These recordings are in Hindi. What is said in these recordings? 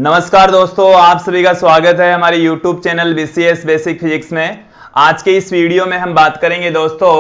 नमस्कार दोस्तों, आप सभी का स्वागत है हमारे YouTube channel BCS basic physics में। आज के इस वीडियो में हम बात करेंगे दोस्तों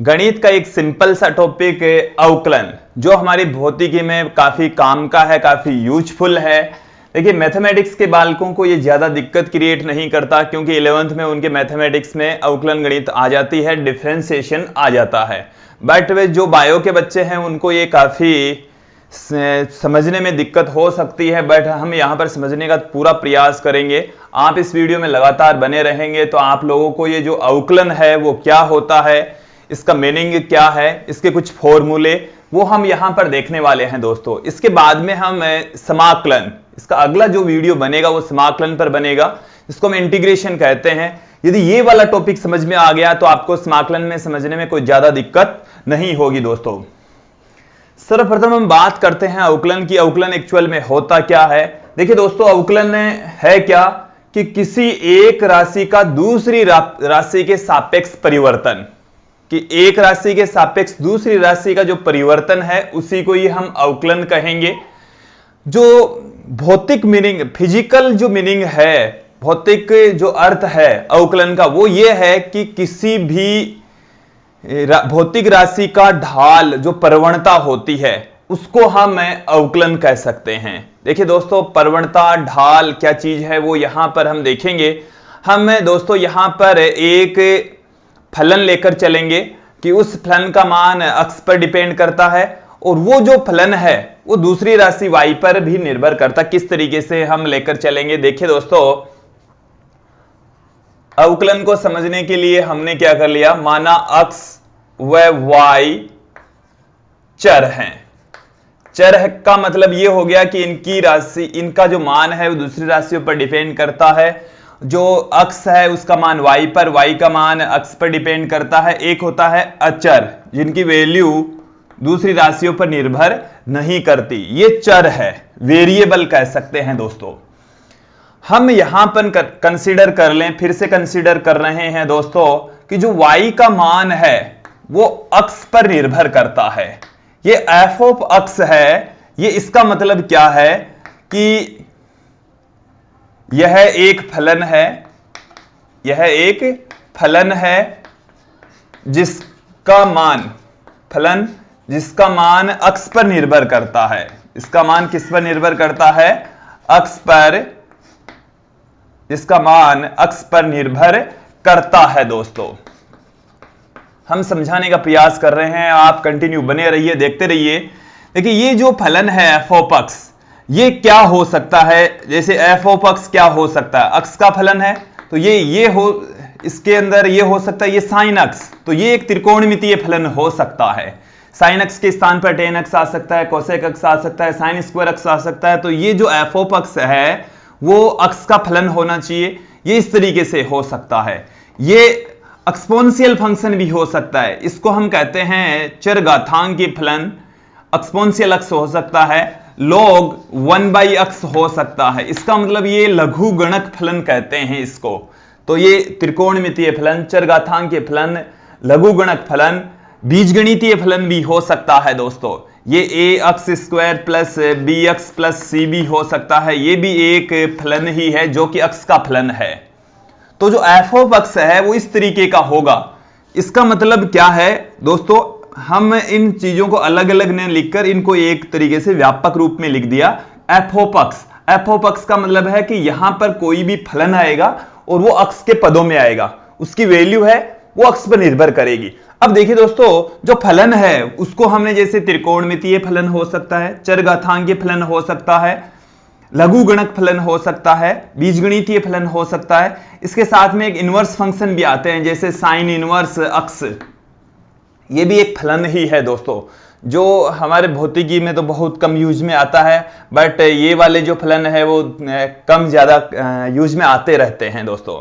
गणित का एक सिंपल सा टॉपिक अवकलन, जो हमारी भौतिकी में काफी काम का है, काफी यूजफुल है। देखिए, मैथमेटिक्स के बालकों को ये ज्यादा दिक्कत क्रिएट नहीं करता, क्योंकि 11th में उनके मैथमेटिक्स में अवकलन गणित आ जाती है, डिफरेंशिएशन आ जाता है। बट वे जो बायो के बच्चे हैं उनको ये काफी समझने में दिक्कत हो सकती है, बट हम यहाँ पर समझने का पूरा प्रयास करेंगे। आप इस वीडियो में लगातार बने रहेंगे तो आप लोगों को ये जो अवकलन है वो क्या होता है, इसका मीनिंग क्या है, इसके कुछ फॉर्मूले वो हम यहाँ पर देखने वाले हैं दोस्तों। इसके बाद में हम समाकलन, इसका अगला जो वीडियो बनेगा वो समाकलन पर बनेगा, इसको हम इंटीग्रेशन कहते हैं। यदि ये वाला टॉपिक समझ में आ गया तो आपको समाकलन में समझने में कोई ज्यादा दिक्कत नहीं होगी दोस्तों। सर्वप्रथम हम बात करते हैं अवकलन की। अवकलन एक्चुअल में होता क्या है? देखिए दोस्तों, अवकलन है क्या कि किसी एक राशि का दूसरी राशि के सापेक्ष परिवर्तन, कि एक राशि के सापेक्ष दूसरी राशि का जो परिवर्तन है उसी को ही हम अवकलन कहेंगे। जो भौतिक मीनिंग, फिजिकल जो मीनिंग है, भौतिक जो अर्थ है अवकलन का, वो ये है कि किसी भी भौतिक राशि का ढाल जो प्रवणता होती है उसको हम अवकलन कह सकते हैं। देखिए दोस्तों, प्रवणता, ढाल क्या चीज है वो यहां पर हम देखेंगे। हम दोस्तों यहां पर एक फलन लेकर चलेंगे कि उस फलन का मान अक्ष पर डिपेंड करता है, और वो जो फलन है वो दूसरी राशि y पर भी निर्भर करता। किस तरीके से हम लेकर चलेंगे? देखिए दोस्तों, अवकलन को समझने के लिए हमने क्या कर लिया, माना अक्ष व y चर हैं। चर का मतलब यह हो गया कि इनकी राशि, इनका जो मान है वो दूसरी राशियों पर डिपेंड करता है। जो अक्ष है उसका मान y पर, y का मान अक्ष पर डिपेंड करता है। एक होता है अचर, जिनकी वैल्यू दूसरी राशियों पर निर्भर नहीं करती, ये चर है, वेरिएबल कह सकते हैं दोस्तों। हम यहां पर कंसीडर कर लें, फिर से कंसीडर कर रहे हैं दोस्तों कि जो y का मान है वो अक्ष पर निर्भर करता है। ये एफ ऑफ अक्ष है। ये इसका मतलब क्या है कि यह एक फलन है, यह एक फलन है जिसका मान, फलन जिसका मान अक्ष पर निर्भर करता है। इसका मान किस पर निर्भर करता है? अक्ष पर, जिसका मान अक्ष पर निर्भर करता है दोस्तों। हम समझाने का प्रयास कर रहे हैं, आप कंटिन्यू बने रहिए, देखते रहिए। देखिए, ये जो फलन है एफ ऑफ अक्ष, ये क्या हो सकता है? जैसे एफ ऑफ अक्ष क्या हो सकता है? अक्ष का फलन है तो ये हो, इसके अंदर ये हो सकता है, ये साइन अक्ष, तो ये एक त्रिकोणमितीय फलन हो सकता है। साइन अक्ष के स्थान पर टेन अक्ष आ सकता है, कोसेक अक्ष आ सकता है, साइन स्क्वायर अक्ष आ सकता है। तो ये जो एफ ऑफ अक्ष है वो अक्ष का फलन होना चाहिए। ये इस तरीके से हो सकता है। ये एक्सपोनेंशियल फंक्शन भी हो सकता है, इसको हम कहते हैं चरघातांकीय फलन। एक्सपोनेंशियल अक्ष हो सकता है, log 1 अक्ष हो सकता है। इसका मतलब ये लघुगणक फलन कहते हैं इसको। तो ये त्रिकोणमितीय फलन, चरघातांकीय फलन, लघुगणक फलन, बीजगणितीय फलन भी हो सकता है दोस्तों। ये a अक्ष स्क्वायर प्लस b अक्ष प्लस c भी हो सकता है। ये भी एक फलन ही है जो कि अक्ष का फलन है। तो जो एफ ऑफ अक्ष है वो इस तरीके का होगा। इसका मतलब क्या है दोस्तों? हम इन चीजों को अलग अलग ने लिखकर इनको एक तरीके से व्यापक रूप में लिख दिया, एफ ऑफ अक्ष। एफ ऑफ अक्ष का मतलब है कि यहां पर कोई भी फलन आएगा और वो अक्ष के पदों में आएगा, उसकी वैल्यू है वो अक्ष पर निर्भर करेगी। अब देखिए दोस्तों, जो फलन है उसको हमने जैसे त्रिकोणमितीय फलन हो सकता है, चरघातांकीय फलन हो सकता है, लघुगणक फलन हो सकता है, बीजगणितीय फलन हो सकता है। इसके साथ में एक इनवर्स फंक्शन भी आते हैं, जैसे साइन इनवर्स अक्ष, ये भी एक फलन ही है दोस्तों, जो हमारे भौतिकी में तो बहुत कम यूज में आता है। बट ये वाले जो फलन है वो कम ज्यादा यूज में आते रहते हैं दोस्तों।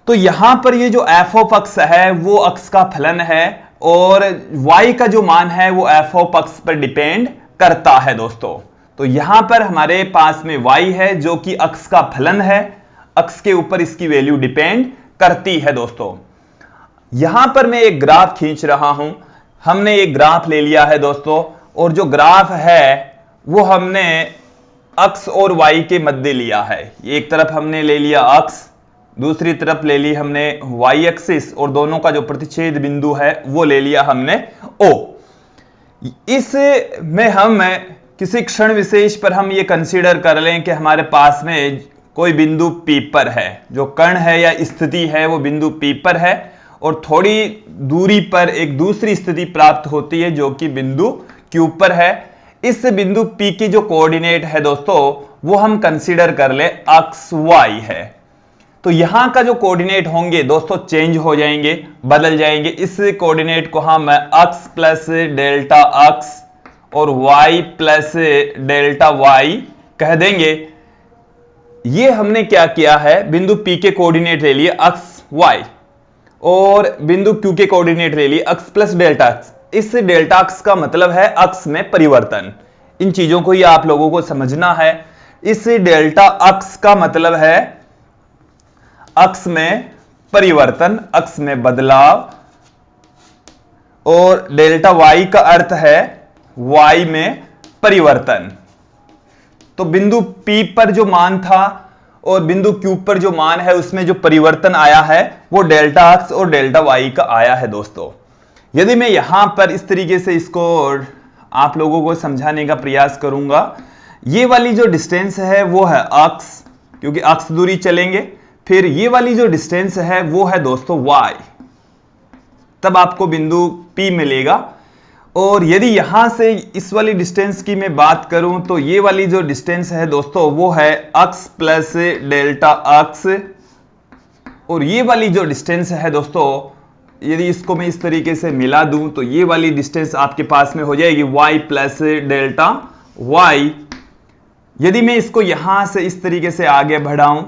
तो यहां पर ये जो एफ ऑफ अक्ष है वो अक्ष का फलन है, और y का जो मान है वो एफ ऑफ अक्ष पर डिपेंड करता है दोस्तों। तो यहां पर हमारे पास में y है जो कि अक्ष का फलन है, अक्ष के ऊपर इसकी वैल्यू डिपेंड करती है दोस्तों। यहां पर मैं एक ग्राफ खींच रहा हूं, हमने एक ग्राफ ले लिया है दोस्तों, और जो ग्राफ है वो हमने अक्स और वाई के मध्य लिया है। एक तरफ हमने ले लिया अक्स, दूसरी तरफ ले ली हमने वाई एक्सिस, और दोनों का जो प्रतिच्छेद बिंदु है वो ले लिया हमने O। इस में हम किसी क्षण विशेष पर हम ये कंसीडर कर लें कि हमारे पास में कोई बिंदु P पर है, जो कण है या स्थिति है वो बिंदु P पर है, और थोड़ी दूरी पर एक दूसरी स्थिति प्राप्त होती है जो कि बिंदु Q पर है। इस बिंदु P की जो कोऑर्डिनेट है दोस्तों वो हम कंसीडर कर ले अक्स Y है। तो यहां का जो कोऑर्डिनेट होंगे दोस्तों चेंज हो जाएंगे, बदल जाएंगे। इस कोऑर्डिनेट को हम अक्स प्लस डेल्टा अक्स और y प्लस डेल्टा y कह देंगे। ये हमने क्या किया है, बिंदु P के कोऑर्डिनेट ले लिए अक्स y और बिंदु Q के कोऑर्डिनेट ले लिए अक्स प्लस डेल्टा अक्स। इस डेल्टा अक्स का मतलब है अक्स में परिवर्तन। इन चीजों को ही आप लोगों को समझना है। इस डेल्टा अक्स का मतलब है अक्स में परिवर्तन, अक्स में बदलाव, और डेल्टा y का अर्थ है y में परिवर्तन। तो बिंदु P पर जो मान था और बिंदु Q पर जो मान है उसमें जो परिवर्तन आया है वो डेल्टा अक्स और डेल्टा y का आया है दोस्तों। यदि मैं यहां पर इस तरीके से इसको आप लोगों को समझाने का प्रयास करूंगा, ये वाली जो डिस्टेंस है वो है अक्स, क्योंकि अक्स दूरी चलेंगे। फिर ये वाली जो डिस्टेंस है वो है दोस्तों y, तब आपको बिंदु P मिलेगा। और यदि यहां से इस वाली डिस्टेंस की मैं बात करूं तो ये वाली जो डिस्टेंस है दोस्तों वो है अक्स प्लस डेल्टा अक्स, और ये वाली जो डिस्टेंस है दोस्तों यदि इसको मैं इस तरीके से मिला दूं तो ये वाली डिस्टेंस आपके पास में हो जाएगी y प्लस डेल्टा y। यदि मैं इसको यहां से इस तरीके से आगे बढ़ाऊं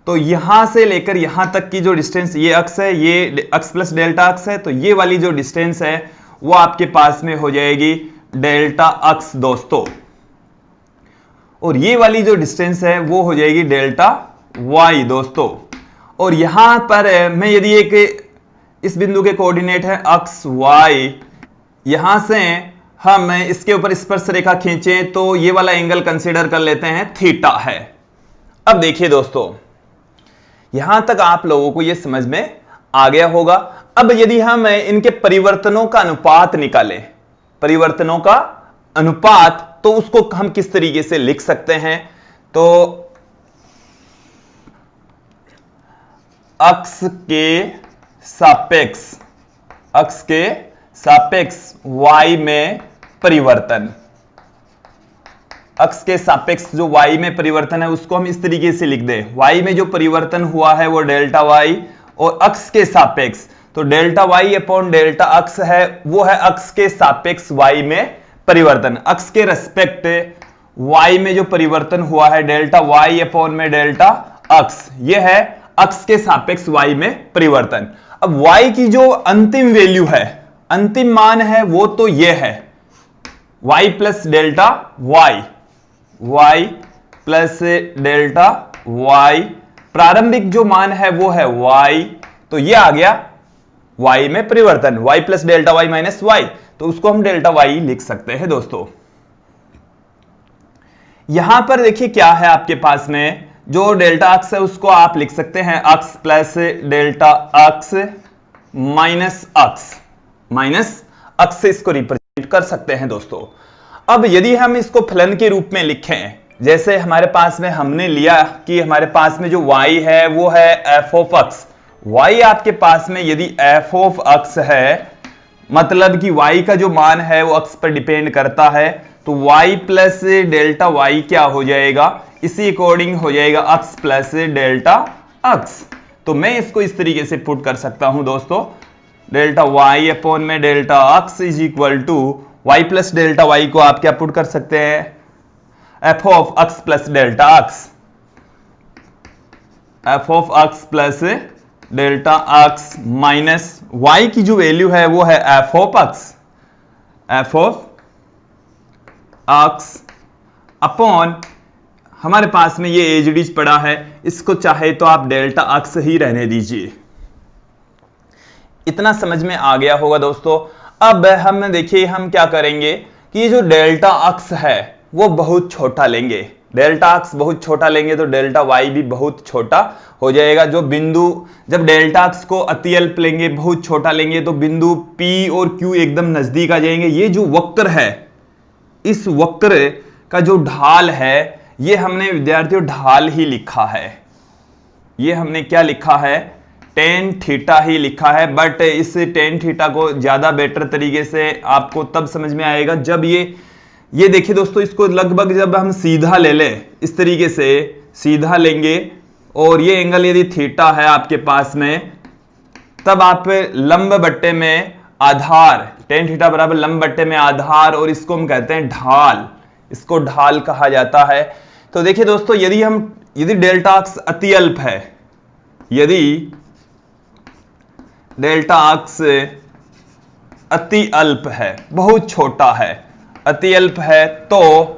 तो यहां से लेकर यहां तक की जो डिस्टेंस ये अक्स है, ये अक्स प्लस डेल्टा अक्स है, तो ये वाली जो डिस्टेंस है वो आपके पास में हो जाएगी डेल्टा अक्स दोस्तों, और ये वाली जो डिस्टेंस है वो हो जाएगी डेल्टा y दोस्तों। और यहां पर मैं यदि एक इस बिंदु के कोऑर्डिनेट है अक्स y, यहां से हम इसके ऊपर स्पर्श रेखा खींचें तो ये वाला एंगल कंसीडर कर लेते हैं थीटा है। अब देखिए दोस्तों, यहां तक आप लोगों को यह समझ में आ गया होगा। अब यदि हम इनके परिवर्तनों का अनुपात निकालें, परिवर्तनों का अनुपात, तो उसको हम किस तरीके से लिख सकते हैं, तो अक्स के सापेक्ष y में परिवर्तन, अक्स के सापेक्ष जो y में परिवर्तन है उसको हम इस तरीके से लिख दें, y में जो परिवर्तन हुआ है वो डेल्टा y, और अक्स के सापेक्ष तो डेल्टा y अपॉन डेल्टा अक्स है, वो है अक्स के सापेक्ष y में परिवर्तन। अक्स के रेस्पेक्ट y में जो परिवर्तन हुआ है डेल्टा y अपॉन में डेल्टा अक्स, ये है अक्स के सापेक्ष y में परिवर्तन। अब y की जो अंतिम वैल्यू है, अंतिम मान है वो तो ये है y plus delta y plus delta y, प्रारंभिक जो मान है वो है y, तो ये आ गया y में परिवर्तन, y plus delta y minus y, तो उसको हम डेल्टा y लिख सकते हैं दोस्तों। यहां पर देखिए क्या है आपके पास में, जो डेल्टा अक्स है उसको आप लिख सकते हैं अक्स प्लस डेल्टा अक्स माइनस अक्स से इसको रिप्रेजेंट कर सकते हैं दोस्तों। अब यदि हम इसको फलन के रूप में लिखें, जैसे हमारे पास में हमने लिया कि हमारे पास में जो y है वो है f ऑफ x, y आपके पास में यदि f ऑफ x है, मतलब कि y का जो मान है वो x पर डिपेंड करता है, तो y प्लस डेल्टा y क्या हो जाएगा, इसी अकॉर्डिंग हो जाएगा x प्लस डेल्टा x। तो मैं इसको इस तरीके से पुट कर सकता हूं दोस्तों, डेल्टा y अपॉन में delta x is equal to y plus delta y को आप क्या पुट कर सकते हैं, f of x plus delta x, f of x plus delta x minus y की जो वैल्यू है वो है f ऑफ x अपॉन हमारे पास में ये एजडीज पड़ा है, इसको चाहे तो आप डेल्टा x ही रहने दीजिए। इतना समझ में आ गया होगा दोस्तों। अब हम देखिए हम क्या करेंगे कि ये जो डेल्टा x है वो बहुत छोटा लेंगे। डेल्टा एक्स बहुत छोटा लेंगे तो डेल्टा वाई भी बहुत छोटा हो जाएगा। जो बिंदु, जब डेल्टा एक्स को अति अल्प लेंगे, बहुत छोटा लेंगे, तो बिंदु पी और क्यू एकदम नजदीक आ जाएंगे। ये जो वक्र है, इस वक्र का जो ढाल है, ये हमने विद्यार्थियों ढाल ही लिखा है। ये हमने क्या लिखा है? टेन थीटा ही लिखा है। बट इस टेन थीटा को ज्यादा बेटर तरीके से आपको तब समझ में आएगा जब ये देखिए दोस्तों, इसको लगभग जब हम सीधा ले लें, इस तरीके से सीधा लेंगे और ये एंगल यदि थीटा है आपके पास में, तब आप लंब बट्टे में आधार, टेन थीटा बराबर लंब बट्टे में आधार, और इसको हम कहते हैं ढाल। इसको ढाल कहा जाता है। तो देखिए दोस्तों, यदि डेल्टा एक्स अति अल्प है, यदि डेल्टा एक्स अति अल्प है, बहुत छोटा है, अति अल्प है, तो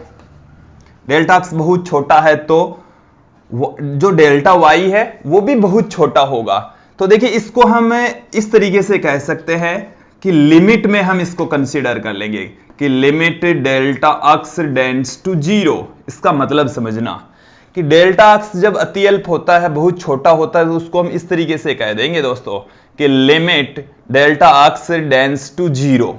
डेल्टा एक्स बहुत छोटा है, तो जो डेल्टा वाई है वो भी बहुत छोटा होगा। तो देखिए, इसको हम इस तरीके से कह सकते हैं कि लिमिट में हम इसको कंसीडर कर लेंगे कि limit delta x tends to zero. इसका मतलब समझना कि डेल्टा एक्स जब अति अल्प होता है, बहुत छोटा होता है, तो उसको हम इस तरीके से कह देंगे दोस्तों कि limit delta x tends to zero.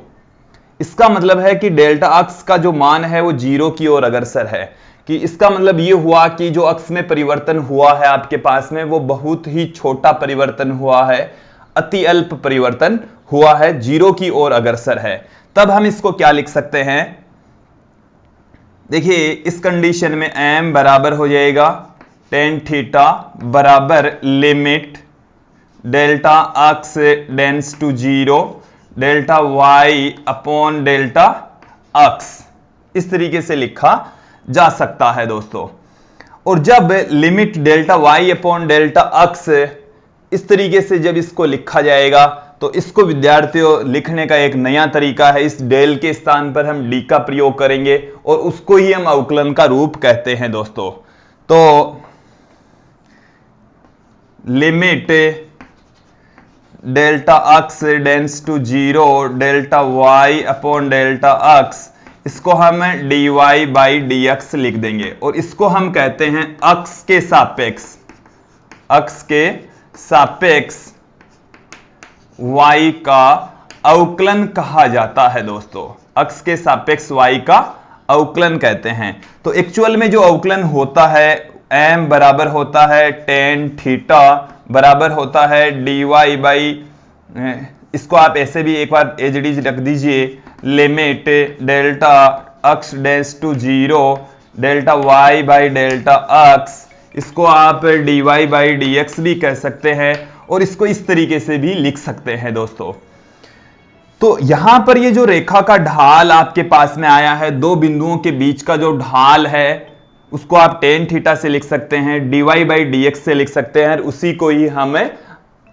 इसका मतलब है कि डेल्टा एक्स का जो मान है वो जीरो की ओर अग्रसर है। कि इसका मतलब ये हुआ कि जो अक्स में परिवर्तन हुआ है आपके पास में, वो बहुत ही छोटा परिवर्तन हुआ है, अति अल्प परिवर्तन हुआ है, जीरो की ओर अग्रसर है। तब हम इसको क्या लिख सकते हैं? देखिए, इस कंडीशन में m बराबर हो जाएगा टेन थीटा बराबर limit delta x tends to zero delta y upon delta x. इस तरीके से लिखा जा सकता है दोस्तों। और जब limit delta y upon delta x, इस तरीके से जब इसको लिखा जाएगा, तो इसको विद्यार्थियों लिखने का एक नया तरीका है। इस डेल के स्थान पर हम डी का प्रयोग करेंगे और उसको ही हम अवकलन का रूप कहते हैं दोस्तों। तो limit delta x tends to zero delta y upon delta x, इसको हम dy बाई dx लिख देंगे और इसको हम कहते हैं अक्ष के सापेक्ष, अक्ष के सापेक्ष y का अवकलन कहा जाता है दोस्तों। अक्ष के सापेक्ष y का अवकलन कहते हैं। तो एक्चुअल में जो अवकलन होता है, m बराबर होता है टेन थीटा बराबर होता है dy बाई, इसको आप ऐसे भी एक बार एज इट इज रख दीजिए, limit delta x tends to zero delta y by delta x, इसको आप dy बाई dx भी कह सकते हैं और इसको इस तरीके से भी लिख सकते हैं दोस्तों। तो यहां पर ये जो रेखा का ढाल आपके पास में आया है, दो बिंदुओं के बीच का जो ढाल है, उसको आप टेन थीटा से लिख सकते हैं, dy बाई dx से लिख सकते हैं, उसी को ही हम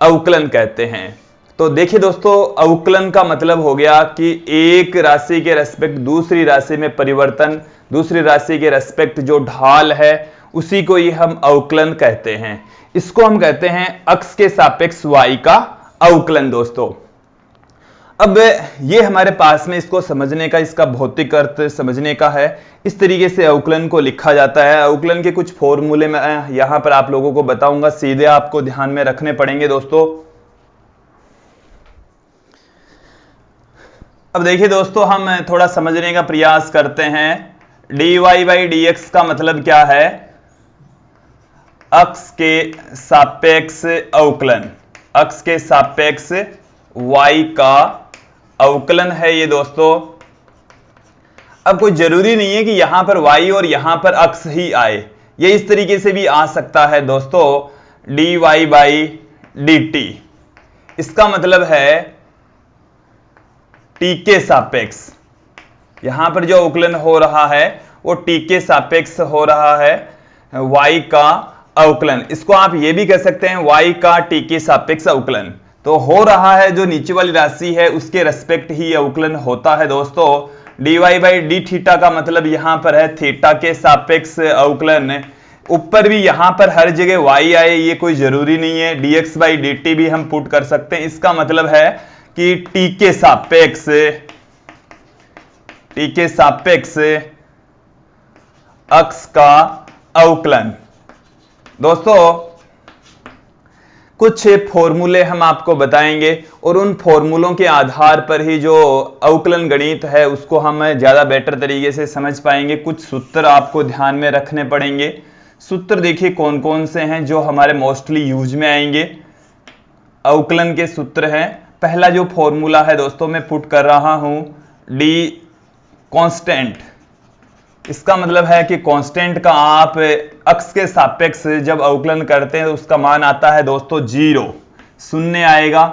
अवकलन कहते हैं। तो देखिए दोस्तों, अवकलन का मतलब हो गया कि एक राशि के रेस्पेक्ट दूसरी राशि में परिवर्तन, दूसरी राशि के रेस्पेक्ट जो ढाल है उसी को ही हम अवकलन कहते हैं। इसको हम कहते हैं अक्ष के सापेक्ष y का अवकलन दोस्तों। अब ये हमारे पास में इसको समझने का, इसका भौतिक अर्थ समझने का है। इस तरीके से अवकलन को लिखा जाता है। अवकलन के कुछ फॉर्मूले मैं यहां पर आप लोगों को बताऊंगा, सीधे आपको ध्यान में रखने पड़ेंगे दोस्तों। अब देखिए दोस्तों, हम थोड़ा समझने का प्रयास करते हैं। dy बाई dx का मतलब क्या है? अक्ष के सापेक्ष अवकलन, अक्ष के सापेक्ष y का अवकलन है ये दोस्तों। अब कोई जरूरी नहीं है कि यहां पर y और यहां पर अक्ष ही आए, ये इस तरीके से भी आ सकता है दोस्तों, dy बाई dt। इसका मतलब है t के सापेक्ष, यहां पर जो अवकलन हो रहा है वो t के सापेक्ष हो रहा है, y का अवकलन। इसको आप ये भी कह सकते हैं y का t के सापेक्ष अवकलन। तो हो रहा है जो नीचे वाली राशि है उसके रेस्पेक्ट ही अवकलन होता है दोस्तों। dy बाई डी थीटा का मतलब यहां पर है थीटा के सापेक्ष अवकलन। ऊपर भी यहां पर हर जगह y आए ये कोई जरूरी नहीं है, dx बाई dt भी हम पुट कर सकते हैं। इसका मतलब है कि t के सापेक्ष अक्ष का अवकलन। दोस्तों कुछ फॉर्मूले हम आपको बताएंगे और उन फॉर्मूलों के आधार पर ही जो अवकलन गणित है उसको हम ज्यादा बेटर तरीके से समझ पाएंगे। कुछ सूत्र आपको ध्यान में रखने पड़ेंगे। सूत्र देखिए कौन कौन से हैं जो हमारे मोस्टली यूज में आएंगे। अवकलन के सूत्र हैं। पहला जो फॉर्मूला है दोस्तों मैं पुट कर रहा हूं, डी कांस्टेंट। इसका मतलब है कि कांस्टेंट का आप अक्ष के सापेक्ष जब अवकलन करते हैं तो उसका मान आता है दोस्तों 0, शून्य आएगा।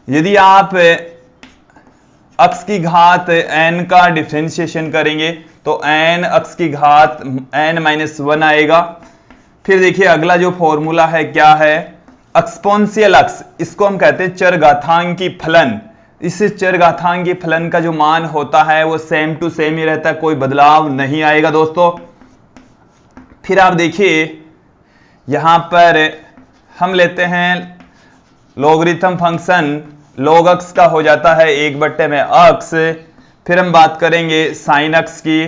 यदि आप अक्ष की घात n का डिफरेंशिएशन करेंगे तो n अक्ष की घात n-1 आएगा। फिर देखिए अगला जो फॉर्मूला है क्या है, एक्सपोनेंशियल अक्ष, इसको हम कहते हैं चरघातांकी फलन। इस चरघातांकी फलन का जो मान होता है वो सेम टू सेम ही रहता है, कोई बदलाव नहीं आएगा दोस्तों। फिर आप देखिए यहां पर हम लेते हैं लॉगरिथम फंक्शन, लॉग अक्ष का हो जाता है 1 में अक्ष। फिर हम बात करेंगे साइन अक्ष की,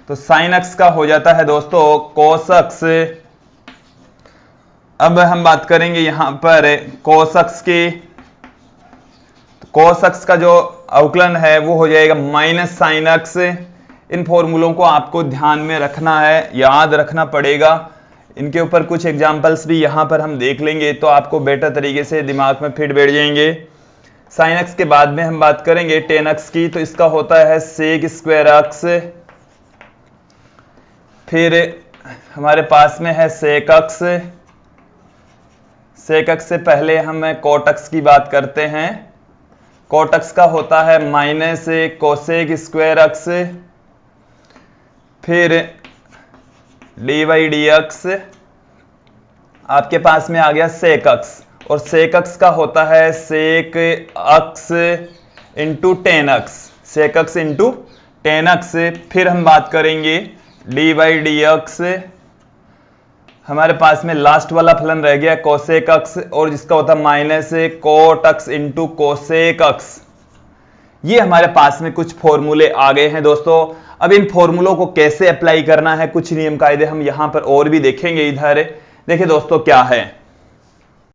तो साइन अक्ष का हो जाता है दोस्तों कोस अक्ष। अब हम बात करेंगे यहां पर कोस अक्ष की, कोस अक्ष का जो अवकलन है वो हो जाएगा माइनस साइन अक्ष। इन फॉर्मूलों को आपको ध्यान में रखना है, याद रखना पड़ेगा। इनके ऊपर कुछ एग्जांपल्स भी यहां पर हम देख लेंगे तो आपको बेटर तरीके से दिमाग में फिट बैठ जाएंगे। साइन अक्ष के बाद में हम बात करेंगे टेन अक्ष की, तो इसका होता है सेक स्क्वायर अक्ष। फिर हमारे पास में है सेक अक्ष। सेक अक्ष से पहले हम कोट अक्ष की बात करते हैं। कोट अक्ष का होता है माइनस कोसेक स्क्वायर अक्ष। फिर डी बाई डी अक्ष। आपके पास में आ गया सेक अक्ष, और सेक अक्ष का होता है सेक अक्ष इंटू टेन अक्ष, सेक अक्ष इंटू टेन अक्ष। फिर हम बात करेंगे डी बाई डी अक्ष। हमारे पास में लास्ट वाला फलन रह गया कोसेक अक्ष, और जिसका होता है माइनस कोट अक्ष इंटू कोसेक अक्ष। ये हमारे पास में कुछ फॉर्मूले आ गए हैं दोस्तों। अब इन फॉर्मूलों को कैसे अप्लाई करना है, कुछ नियम कायदे हम यहां पर और भी देखेंगे। इधर देखिए दोस्तों क्या है,